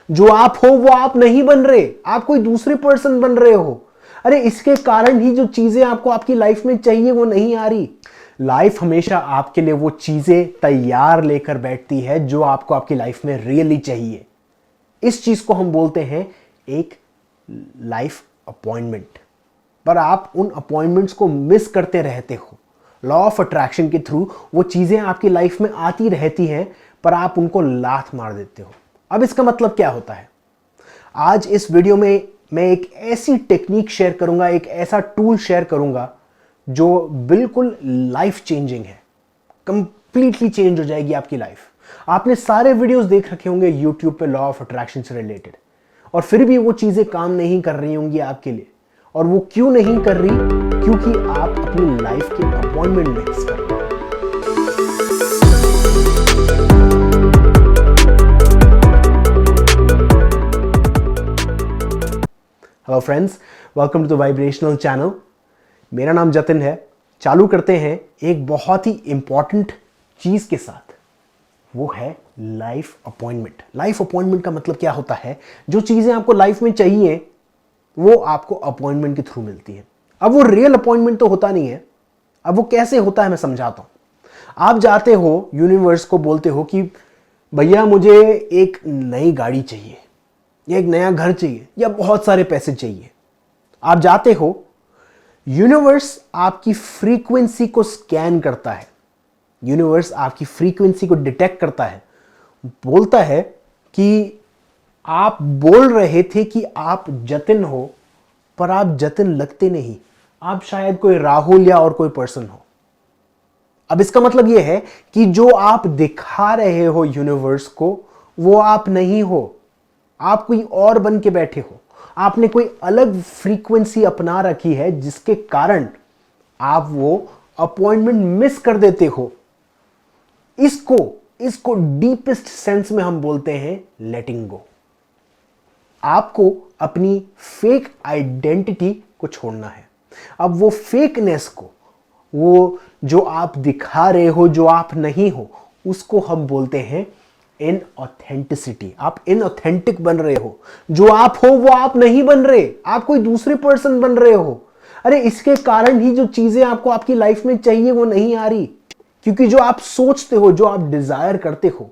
जो आप हो वो आप नहीं बन रहे, आप कोई दूसरे पर्सन बन रहे हो। अरे इसके कारण ही जो चीजें आपको आपकी लाइफ में चाहिए वो नहीं आ रही। लाइफ हमेशा आपके लिए वो चीजें तैयार लेकर बैठती है जो आपको आपकी लाइफ में रियली चाहिए। इस चीज को हम बोलते हैं एक लाइफ अपॉइंटमेंट। पर आप उन अपॉइंटमेंट्स को मिस करते रहते हो। लॉ ऑफ अट्रैक्शन के थ्रू वो चीजें आपकी लाइफ में आती रहती हैं, पर आप उनको लात मार देते हो। अब इसका मतलब क्या होता है? आज इस वीडियो में मैं एक ऐसी टेक्निक शेयर करूंगा, एक ऐसा टूल शेयर करूंगा जो बिल्कुल लाइफ चेंजिंग है। कंप्लीटली चेंज हो जाएगी आपकी लाइफ। आपने सारे वीडियोस देख रखे होंगे यूट्यूब पे लॉ ऑफ अट्रैक्शन से रिलेटेड, और फिर भी वो चीजें काम नहीं कर रही होंगी आपके लिए। और वो क्यों नहीं कर रही? क्योंकि आप अपनी लाइफ के अपॉइंटमेंट मिस कर रहे हो। Hello friends, welcome to the vibrational channel. मेरा नाम जतिन है। चालू करते हैं एक बहुत ही इंपॉर्टेंट चीज के साथ, वो है लाइफ अपॉइंटमेंट। लाइफ अपॉइंटमेंट का मतलब क्या होता है? जो चीजें आपको लाइफ में चाहिए वो आपको अपॉइंटमेंट के थ्रू मिलती है। अब वो रियल अपॉइंटमेंट तो होता नहीं है। अब वो कैसे होता है मैं समझाता हूं। आप जाते हो यूनिवर्स को, बोलते हो कि भैया मुझे एक नई गाड़ी चाहिए, या एक नया घर चाहिए, या बहुत सारे पैसे चाहिए। आप जाते हो, यूनिवर्स आपकी फ्रीक्वेंसी को स्कैन करता है। यूनिवर्स आपकी फ्रीक्वेंसी को डिटेक्ट करता है, बोलता है कि आप बोल रहे थे कि आप जतिन हो, पर आप जतिन लगते नहीं। आप शायद कोई राहुल या और कोई पर्सन हो। अब इसका मतलब यह है कि जो आप दिखा रहे हो यूनिवर्स को, वो आप नहीं हो। आप कोई और बन के बैठे हो। आपने कोई अलग फ्रीक्वेंसी अपना रखी है, जिसके कारण आप वो अपॉइंटमेंट मिस कर देते हो। इसको डीपेस्ट सेंस में हम बोलते हैं लेटिंग गो। आपको अपनी फेक आइडेंटिटी को छोड़ना है। अब वो फेकनेस को, वो जो आप दिखा रहे हो जो आप नहीं हो, उसको हम बोलते हैं इनऑथेंटिसिटी। आप इनऑथेंटिक बन रहे हो। जो आप हो वो आप नहीं बन रहे, आप कोई दूसरे पर्सन बन रहे हो। अरे इसके कारण ही जो चीजें आपको आपकी लाइफ में चाहिए वो नहीं आ रही। क्योंकि जो आप सोचते हो, जो आप डिजायर करते हो,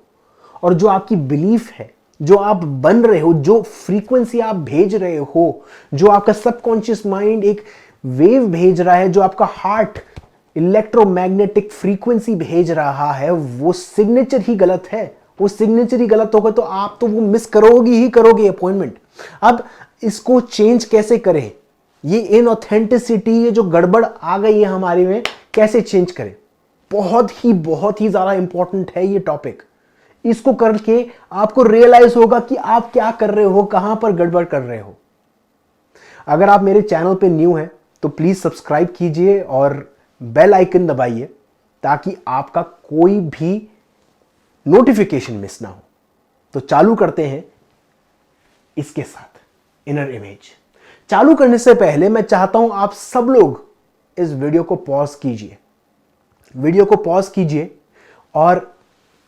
और जो आपकी बिलीफ है, जो आप बन रहे हो, जो फ्रीक्वेंसी आप भेज रहे हो, जो आपका सबकॉन्शियस माइंड एक वेव भेज रहा है, जो आपका हार्ट इलेक्ट्रोमैग्नेटिक फ्रीक्वेंसी भेज रहा है, वो सिग्नेचर ही गलत है। वो सिग्नेचर ही गलत होगा तो आप तो वो मिस करोगे ही करोगे अपॉइंटमेंट। अब इसको चेंज कैसे करें? ये इनऑथेंटिसिटी, ये जो गड़बड़ आ गई है हमारे में, कैसे चेंज करें? बहुत ही ज्यादा इंपॉर्टेंट है ये टॉपिक। इसको करके आपको रियलाइज होगा कि आप क्या कर रहे हो, कहां पर गड़बड़ कर रहे हो। अगर आप मेरे चैनल पे न्यू हैं तो प्लीज सब्सक्राइब कीजिए और बेल आइकन दबाइए, ताकि आपका कोई भी नोटिफिकेशन मिस ना हो। तो चालू करते हैं इसके साथ इनर इमेज। चालू करने से पहले मैं चाहता हूं आप सब लोग इस वीडियो को पॉज कीजिए। वीडियो को पॉज कीजिए और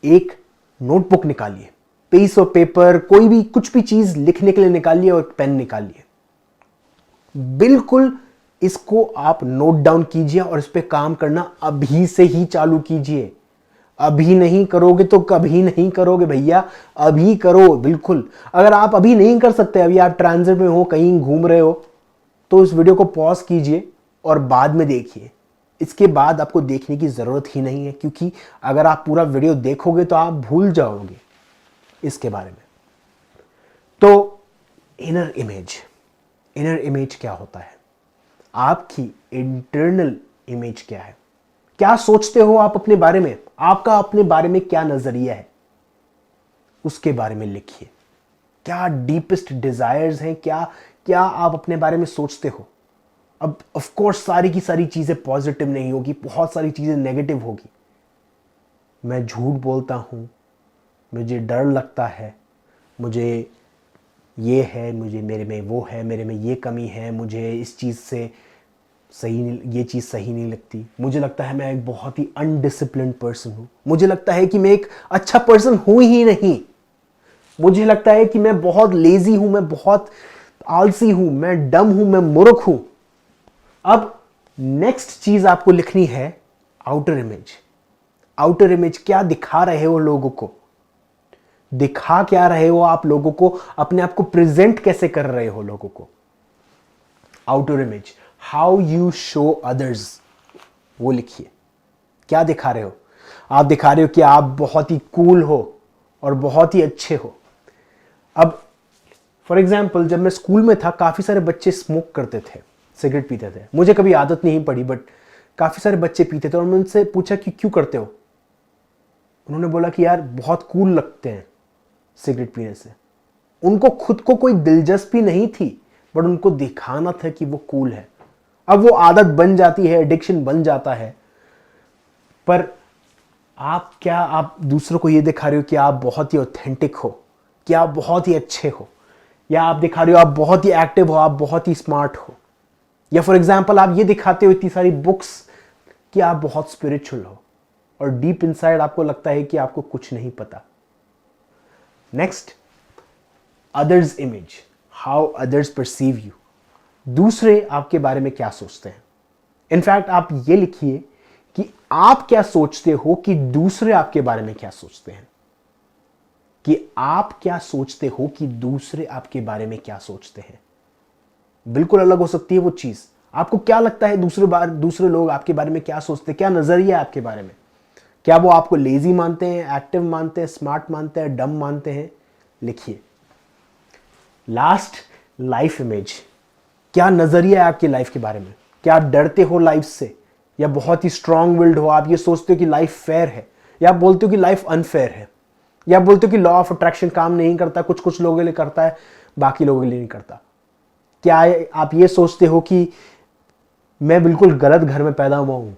एक नोटबुक निकालिए, पेज और पेपर, कोई भी कुछ भी चीज लिखने के लिए निकालिए, और पेन निकालिए। बिल्कुल इसको आप नोट डाउन कीजिए और इस पे काम करना अभी से ही चालू कीजिए। अभी नहीं करोगे तो कभी नहीं करोगे भैया, अभी करो बिल्कुल। अगर आप अभी नहीं कर सकते, अभी आप ट्रांजिट में हो, कहीं घूम रहे हो, तो इस वीडियो को पॉज कीजिए और बाद में देखिए। इसके बाद आपको देखने की जरूरत ही नहीं है, क्योंकि अगर आप पूरा वीडियो देखोगे तो आप भूल जाओगे इसके बारे में। तो इनर इमेज क्या होता है? आपकी इंटरनल इमेज क्या है? क्या सोचते हो आप अपने बारे में? आपका अपने बारे में क्या नजरिया है, उसके बारे में लिखिए। क्या डीपेस्ट डिजायर्स हैं, क्या आप अपने बारे में सोचते हो? अब ऑफ कोर्स सारी की सारी चीजें पॉजिटिव नहीं होगी, बहुत सारी चीजें नेगेटिव होगी। मैं झूठ बोलता हूं, मुझे डर लगता है, मुझे ये है, मुझे मेरे में वो है, मेरे में ये कमी है, मुझे इस चीज से ये चीज सही नहीं लगती, मुझे लगता है मैं एक बहुत ही अनडिसिप्लिन्ड पर्सन हूं, मुझे लगता है कि मैं एक अच्छा पर्सन हूं ही नहीं। मुझे लगता है कि मैं बहुत लेजी हूं, मैं बहुत आलसी हूं, मैं डम हूं, मैं मूर्ख हूं। अब नेक्स्ट चीज आपको लिखनी है आउटर इमेज। आउटर इमेज क्या दिखा रहे हो लोगों को, दिखा क्या रहे हो आप लोगों को, अपने आप को प्रेजेंट कैसे कर रहे हो लोगों को। Outer image, how you show others, वो लिखिए। क्या दिखा रहे हो? आप दिखा रहे हो कि आप बहुत ही कूल हो और बहुत ही अच्छे हो। अब फॉर एग्जाम्पल, जब मैं स्कूल में था काफी सारे बच्चे स्मोक करते थे, सिगरेट पीते थे। मुझे कभी आदत नहीं पड़ी, बट काफी सारे बच्चे पीते थे और मैं उनसे पूछा कि क्यों करते हो। उन्होंने बोला कि यार बहुत कूल लगते हैं सिगरेट पीने से। उनको खुद को कोई दिलचस्पी नहीं थी, बट उनको दिखाना था कि वो कूल है। अब वो आदत बन जाती है, एडिक्शन बन जाता है। पर आप दूसरों को ये दिखा रहे हो कि आप बहुत ही ऑथेंटिक हो, कि आप बहुत ही अच्छे हो, या आप दिखा रहे हो आप बहुत ही एक्टिव हो, आप बहुत ही स्मार्ट हो, या फॉर एग्जाम्पल आप ये दिखाते हो इतनी सारी बुक्स कि आप बहुत स्पिरिचुअल हो और डीप इनसाइड आपको लगता है कि आपको कुछ नहीं पता। Next, others image, how others perceive you. दूसरे आपके बारे में क्या सोचते हैं। इनफैक्ट आप ये लिखिए कि आप क्या सोचते हो कि दूसरे आपके बारे में क्या सोचते हैं, कि आप क्या सोचते हो कि दूसरे आपके बारे में क्या सोचते हैं। बिल्कुल अलग हो सकती है वो चीज। आपको क्या लगता है दूसरे लोग आपके बारे में क्या सोचते हैं, क्या नजरिया है आपके बारे में। क्या वो आपको लेजी मानते हैं, एक्टिव मानते हैं, स्मार्ट मानते हैं, डम मानते हैं। लिखिए। लास्ट, लाइफ इमेज, क्या नजरिया है आपकी लाइफ के बारे में। क्या आप डरते हो लाइफ से, या बहुत ही स्ट्रांग विल्ड हो, आप ये सोचते हो कि लाइफ फेयर है, या आप बोलते हो कि लाइफ अनफेयर है, या आप बोलते हो कि लॉ ऑफ अट्रैक्शन काम नहीं करता, कुछ कुछ लोगों के लिए करता है, बाकी लोगों के लिए नहीं करता। क्या आप ये सोचते हो कि मैं बिल्कुल गलत घर में पैदा हुआ हूं,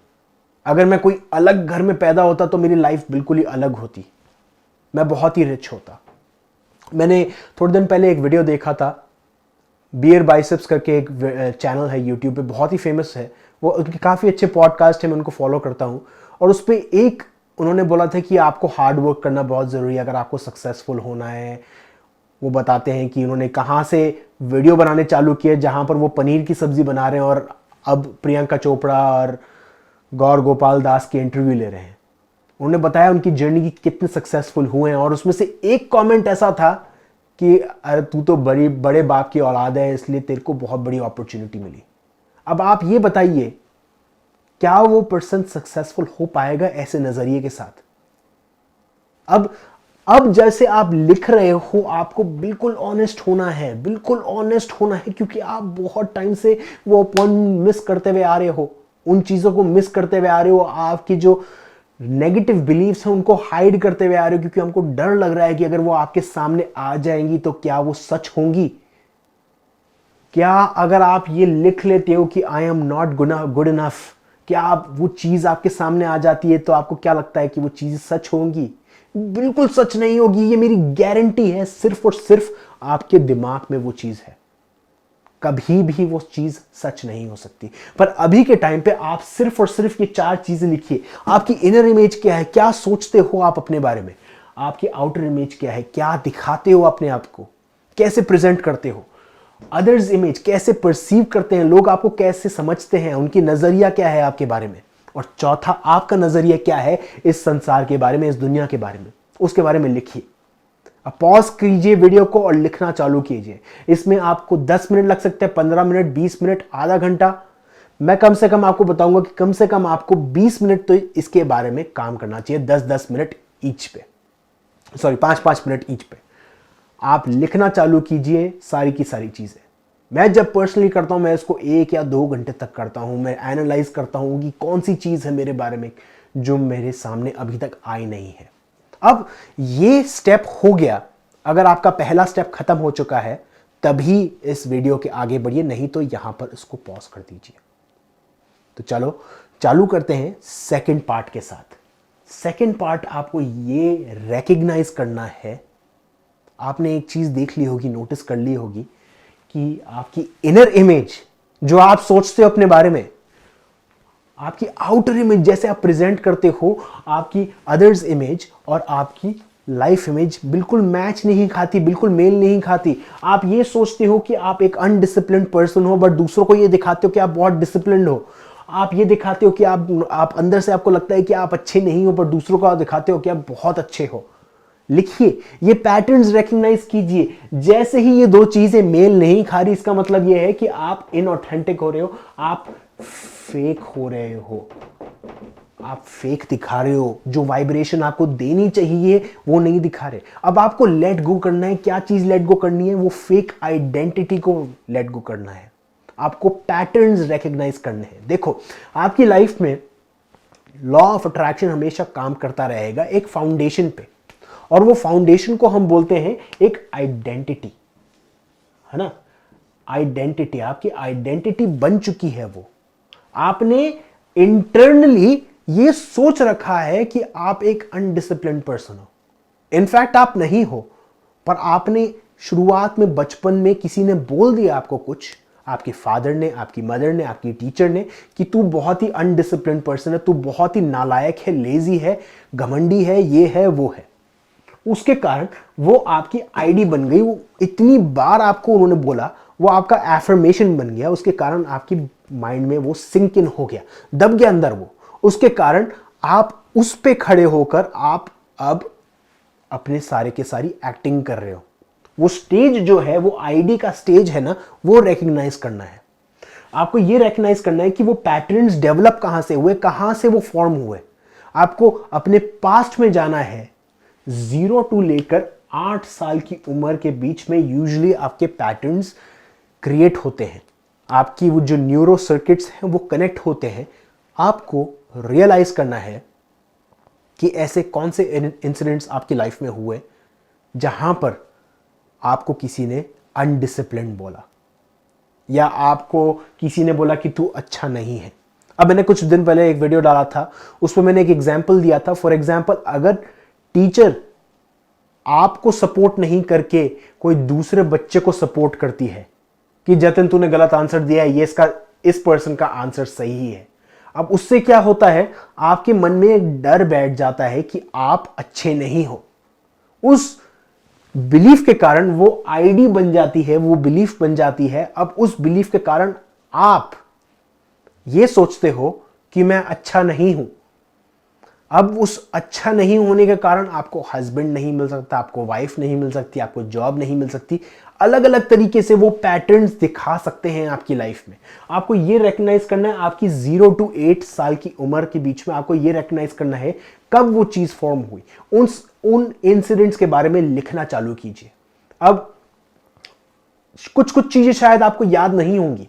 अगर मैं कोई अलग घर में पैदा होता तो मेरी लाइफ बिल्कुल ही अलग होती, मैं बहुत ही रिच होता। मैंने थोड़े दिन पहले एक वीडियो देखा था, बियर बाइसेप्स करके एक चैनल है यूट्यूब पे, बहुत ही फेमस है वो, उनके काफ़ी अच्छे पॉडकास्ट है, मैं उनको फॉलो करता हूँ। और उस पर एक उन्होंने बोला था कि आपको हार्ड वर्क करना बहुत ज़रूरी है अगर आपको सक्सेसफुल होना है। वो बताते हैं कि उन्होंने कहाँ से वीडियो बनाने चालू किए, जहाँ पर वो पनीर की सब्ज़ी बना रहे हैं और अब प्रियंका चोपड़ा और गौर गोपाल दास की इंटरव्यू ले रहे हैं। उन्होंने बताया उनकी जर्नी की कितने सक्सेसफुल हुए हैं, और उसमें से एक कमेंट ऐसा था कि अरे तू तो बड़े बाप की औलाद है, इसलिए तेरे को बहुत बड़ी अपॉर्चुनिटी मिली। अब आप ये बताइए, क्या वो पर्सन सक्सेसफुल हो पाएगा ऐसे नजरिए के साथ। अब जैसे आप लिख रहे हो, आपको बिल्कुल ऑनेस्ट होना है, बिल्कुल ऑनेस्ट होना है, क्योंकि आप बहुत टाइम से वो पॉइंट मिस करते हुए आ रहे हो, उन चीजों को मिस करते हुए आ रहे हो, आपकी जो नेगेटिव बिलीव्स हैं उनको हाइड करते हुए आ रहे हो, क्योंकि हमको डर लग रहा है कि अगर वो आपके सामने आ जाएंगी तो क्या वो सच होंगी। क्या अगर आप ये लिख लेते हो कि I am not good enough, क्या आप वो चीज आपके सामने आ जाती है तो आपको क्या लगता है कि वो चीज सच होंगी? बिल्कुल सच नहीं होगी, ये मेरी गारंटी है। सिर्फ और सिर्फ आपके दिमाग में वो चीज है, कभी भी वो चीज सच नहीं हो सकती। पर अभी के टाइम पे आप सिर्फ और सिर्फ ये 4 चीजें लिखिए। आपकी इनर इमेज क्या है, क्या सोचते हो आप अपने बारे में। आपकी आउटर इमेज क्या है, क्या दिखाते हो अपने आप को, कैसे प्रेजेंट करते हो। अदर्स इमेज, कैसे परसीव करते हैं लोग आपको, कैसे समझते हैं, उनकी नजरिया क्या है आपके बारे में। और चौथा, आपका नजरिया क्या है इस संसार के बारे में, इस दुनिया के बारे में, उसके बारे में लिखिए। अब पॉज कीजिए वीडियो को और लिखना चालू कीजिए। इसमें आपको 10 मिनट लग सकते हैं, 15 मिनट, 20 मिनट, आधा घंटा। मैं कम से कम आपको बताऊंगा कि कम से कम आपको 20 मिनट तो इसके बारे में काम करना चाहिए, 10-10 मिनट ईच पे, सॉरी 5-5 मिनट ईच पे। आप लिखना चालू कीजिए सारी की सारी चीजें। मैं जब पर्सनली करता हूं, मैं इसको 1 या 2 घंटे तक करता हूं। मैं एनालाइज करता हूं कि कौन सी चीज है मेरे बारे में जो मेरे सामने अभी तक आई नहीं है। अब ये स्टेप हो गया, अगर आपका पहला स्टेप खत्म हो चुका है तभी इस वीडियो के आगे बढ़िए, नहीं तो यहां पर इसको पॉज कर दीजिए। तो चलो चालू करते हैं सेकंड पार्ट के साथ। सेकंड पार्ट आपको ये रिकॉग्नाइज करना है, आपने एक चीज देख ली होगी, नोटिस कर ली होगी कि आपकी इनर इमेज जो आप सोचते हो अपने बारे में, आपकी आउटर इमेज जैसे आप प्रेजेंट करते हो, आपकी अदर्स इमेज और आपकी लाइफ इमेज बिल्कुल मैच नहीं खाती, बिल्कुल मेल नहीं खाती। आप ये सोचते हो कि आप एक अनडिसिप्लिन्ड पर्सन हो, बट दूसरों को ये दिखाते हो कि आप बहुत डिसिप्लिन्ड हो। आप ये दिखाते हो कि आप अंदर से आपको लगता है कि आप अच्छे नहीं हो, पर दूसरों को आप दिखाते हो कि आप बहुत अच्छे हो। लिखिए, ये पैटर्न्स रिकग्नाइज कीजिए। जैसे ही ये दो चीजें मेल नहीं खा रही, इसका मतलब ये है कि आप इनऑथेंटिक हो रहे हो, आप फेक हो रहे हो, आप फेक दिखा रहे हो। जो वाइब्रेशन आपको देनी चाहिए वो नहीं दिखा रहे। अब आपको लेट गो करना है। क्या चीज लेट गो करनी है? वो फेक आइडेंटिटी को लेट गो करना है। आपको पैटर्न्स रिकग्नाइज करने हैं। देखो, आपकी लाइफ में लॉ ऑफ अट्रैक्शन हमेशा काम करता रहेगा एक फाउंडेशन पे, और वो फाउंडेशन को हम बोलते हैं एक आइडेंटिटी, है ना। आइडेंटिटी, आपकी आइडेंटिटी बन चुकी है। वो आपने इंटरनली ये सोच रखा है कि आप एक अनडिसिप्लिन्ड पर्सन हो। इनफैक्ट आप नहीं हो, पर आपने शुरुआत में बचपन में किसी ने बोल दिया आपको कुछ, आपके फादर ने, आपकी मदर ने, आपकी टीचर ने, कि तू बहुत ही अनडिसिप्लिन्ड पर्सन है, तू बहुत ही नालायक है, लेजी है, घमंडी है, ये है वो है। उसके कारण वो आपकी आईडी बन गई। वो इतनी बार आपको उन्होंने बोला, वो आपका एफर्मेशन बन गया। उसके कारण आपकी माइंड में वो सिंक इन हो गया, दब गया अंदर वो। उसके कारण आप उस पे खड़े होकर आप अब अपने सारे के सारी एक्टिंग कर रहे हो। वो स्टेज जो है, वो आईडी का स्टेज है ना, वो रिकग्नाइज करना है। आपको ये रिकग्नाइज करना है कि वो पैटर्न्स डेवलप कहां से हुए, कहां से वो फॉर्म हुए। आपको अपने पास्ट में जाना है। 0 टू लेकर 8 साल की उम्र के बीच में यूजुअली आपके पैटर्न्स क्रिएट होते हैं। आपकी वो जो न्यूरो सर्किट्स हैं वो कनेक्ट होते हैं। आपको रियलाइज करना है कि ऐसे कौन से इंसिडेंट्स आपकी लाइफ में हुए जहां पर आपको किसी ने अनडिसिप्लिन्ड बोला, या आपको किसी ने बोला कि तू अच्छा नहीं है। अब मैंने कुछ दिन पहले एक वीडियो डाला था, उसमें मैंने एक एग्जांपल दिया था। फॉर एग्जांपल, अगर टीचर आपको सपोर्ट नहीं करके कोई दूसरे बच्चे को सपोर्ट करती है कि जतिन तूने गलत आंसर दिया है, ये इस पर्सन का आंसर सही है। अब उससे क्या होता है, आपके मन में एक डर बैठ जाता है कि आप अच्छे नहीं हो। उस बिलीफ के कारण वो आईडी बन जाती है, वो बिलीफ बन जाती है। अब उस बिलीफ के कारण आप ये सोचते हो कि मैं अच्छा नहीं हूं। अब उस अच्छा नहीं होने के कारण आपको हस्बैंड नहीं मिल सकता, आपको वाइफ नहीं मिल सकती, आपको जॉब नहीं मिल सकती। अलग अलग तरीके से वो पैटर्न्स दिखा सकते हैं आपकी लाइफ में। आपको ये रिकग्नाइज करना है, आपकी 0 टू 8 साल की उम्र के बीच में आपको ये रिकग्नाइज करना है कब वो चीज फॉर्म हुई। उन इंसिडेंट्स के बारे में लिखना चालू कीजिए। अब कुछ कुछ चीजें शायद आपको याद नहीं होंगी,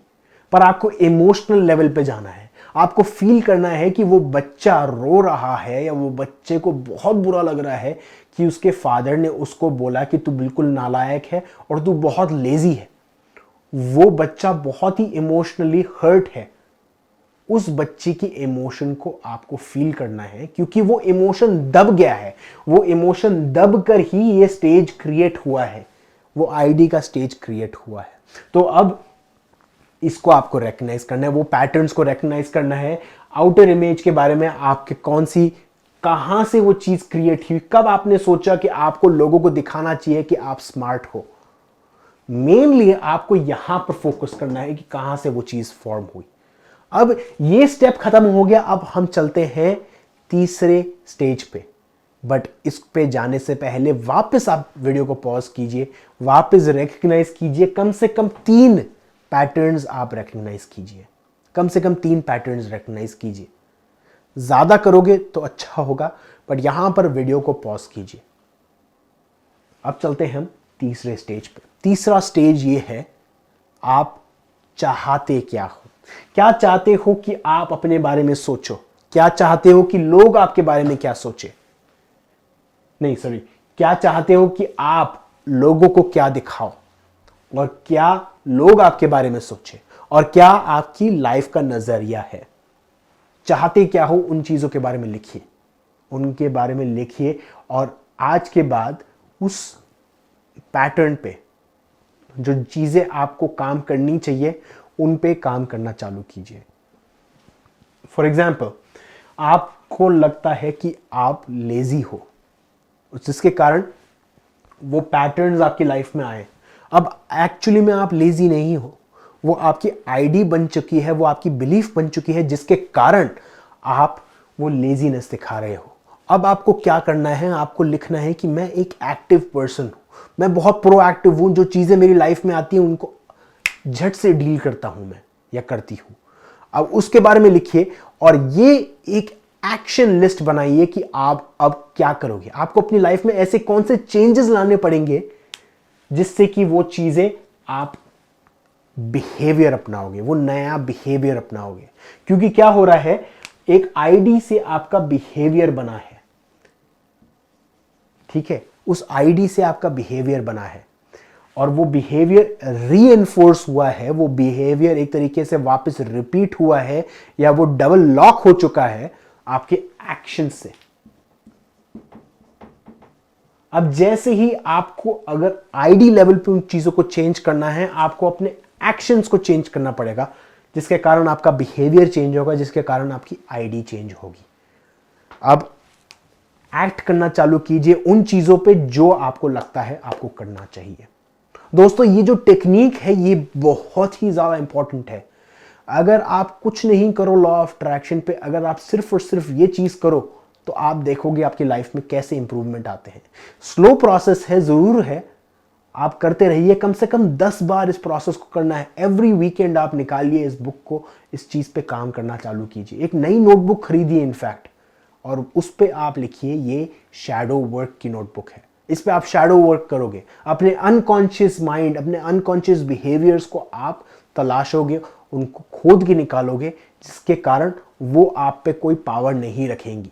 पर आपको इमोशनल लेवल पे जाना है। आपको फील करना है कि वो बच्चा रो रहा है, या वो बच्चे को बहुत बुरा लग रहा है कि उसके फादर ने उसको बोला कि तू बिल्कुल नालायक है और तू बहुत लेजी है। वो बच्चा बहुत ही इमोशनली हर्ट है। उस बच्चे की इमोशन को आपको फील करना है, क्योंकि वो इमोशन दब गया है। वो इमोशन दब कर ही ये स्टेज क्रिएट हुआ है, वो आईडी का स्टेज क्रिएट हुआ है। तो अब इसको आपको रिकग्नाइज करना है, वो पैटर्न्स को रिकग्नाइज करना है। आउटर इमेज के बारे में आपके कहां से वो चीज क्रिएट हुई, कब आपने सोचा कि आपको लोगों को दिखाना चाहिए कि आप स्मार्ट हो। मेनली आपको यहां पर फोकस करना है कि कहां से वो चीज फॉर्म हुई। अब ये स्टेप खत्म हो गया। अब हम चलते हैं तीसरे स्टेज पे। बट इस पे जाने से पहले वापस आप वीडियो को पॉज कीजिए, वापस रिकग्नाइज कीजिए। कम से कम 3 पैटर्न्स आप रिकग्नाइज कीजिए। कम से कम 3 पैटर्न्स रिकग्नाइज कीजिए। ज्यादा करोगे तो अच्छा होगा, बट यहां पर वीडियो को पॉज कीजिए। अब चलते हैं हम तीसरे स्टेज पे। तीसरा स्टेज ये है, आप चाहते क्या हो। क्या चाहते हो कि आप अपने बारे में सोचो? क्या चाहते हो कि लोग आपके बारे में क्या सोचे? नहीं, सॉरी, क्या चाहते हो कि आप लोगों को क्या दिखाओ, और क्या लोग आपके बारे में सोचे, और क्या आपकी लाइफ का नजरिया है। चाहते क्या हो, उन चीजों के बारे में लिखिए, उनके बारे में लिखिए। और आज के बाद उस पैटर्न पे जो चीजें आपको काम करनी चाहिए, उन पे काम करना चालू कीजिए। फॉर एग्जाम्पल, आपको लगता है कि आप लेजी हो, जिसके कारण वो पैटर्न्स आपकी लाइफ में आए। अब एक्चुअली में आप लेजी नहीं हो, वो आपकी आईडी बन चुकी है, वो आपकी बिलीफ बन चुकी है, जिसके कारण आप वो लेजीनेस दिखा रहे हो। अब आपको क्या करना है, आपको लिखना है कि मैं एक एक्टिव पर्सन हूं, मैं बहुत प्रोएक्टिव हूं, जो चीजें मेरी लाइफ में आती हैं उनको झट से डील करता हूं मैं या करती हूं। अब उसके बारे में लिखिए और ये एक एक्शन लिस्ट बनाइए कि आप अब क्या करोगे। आपको अपनी लाइफ में ऐसे कौन से चेंजेस लाने पड़ेंगे जिससे कि वो चीजें आप बिहेवियर अपनाओगे, वो नया बिहेवियर अपनाओगे। क्योंकि क्या हो रहा है, एक आईडी से आपका बिहेवियर बना है, ठीक है, उस आईडी से आपका बिहेवियर बना है और वो बिहेवियर रीइंफोर्स हुआ है, वो बिहेवियर एक तरीके से वापस रिपीट हुआ है या वो डबल लॉक हो चुका है आपके एक्शन से। अब जैसे ही आपको अगर आईडी लेवल पे उन चीजों को चेंज करना है, आपको अपने एक्शंस को चेंज करना पड़ेगा, जिसके कारण आपका बिहेवियर चेंज होगा, जिसके कारण आपकी आईडी चेंज होगी। अब एक्ट करना चालू कीजिए उन चीजों पे जो आपको लगता है आपको करना चाहिए। दोस्तों, ये जो टेक्निक है ये बहुत ही ज्यादा इंपॉर्टेंट है। अगर आप कुछ नहीं करो लॉ ऑफ अट्रैक्शन पे, अगर आप सिर्फ और सिर्फ ये चीज करो तो आप देखोगे आपकी लाइफ में कैसे इंप्रूवमेंट आते हैं। स्लो प्रोसेस है, जरूर है, आप करते रहिए। कम से कम 10 बार इस प्रोसेस को करना है। एवरी वीकेंड आप निकालिए इस बुक को, इस चीज पे काम करना चालू कीजिए। एक नई नोटबुक खरीदिए इनफैक्ट, और उस पे आप लिखिए ये शैडो वर्क की नोटबुक है। इस पे आप शैडो वर्क करोगे, अपने अनकॉन्शियस माइंड, अपने अनकॉन्शियस बिहेवियर्स को आप तलाशोगे, उनको खोद के निकालोगे, जिसके कारण वो आप पे कोई पावर नहीं रखेंगी।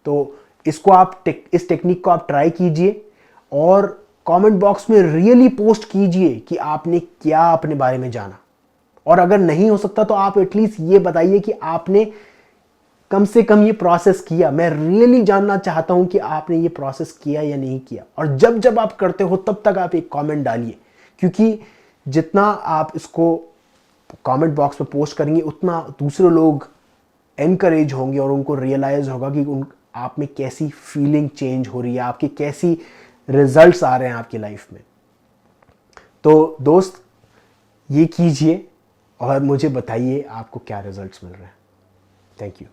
तो इसको आप इस टेक्निक को आप ट्राई कीजिए और कमेंट बॉक्स में रियली पोस्ट कीजिए कि आपने क्या अपने बारे में जाना। और अगर नहीं हो सकता तो आप एटलीस्ट ये बताइए कि आपने कम से कम ये प्रोसेस किया। मैं रियली जानना चाहता हूं कि आपने ये प्रोसेस किया या नहीं किया। और जब जब आप करते हो तब तक आप एक कमेंट डालिए, क्योंकि जितना आप इसको कमेंट बॉक्स में पोस्ट करेंगे उतना दूसरे लोग एनकरेज होंगे और उनको रियलाइज होगा कि उन आप में कैसी फीलिंग चेंज हो रही है, आपकी कैसी रिजल्ट्स आ रहे हैं आपकी लाइफ में। तो दोस्त, ये कीजिए और मुझे बताइए आपको क्या रिजल्ट्स मिल रहे हैं। Thank you.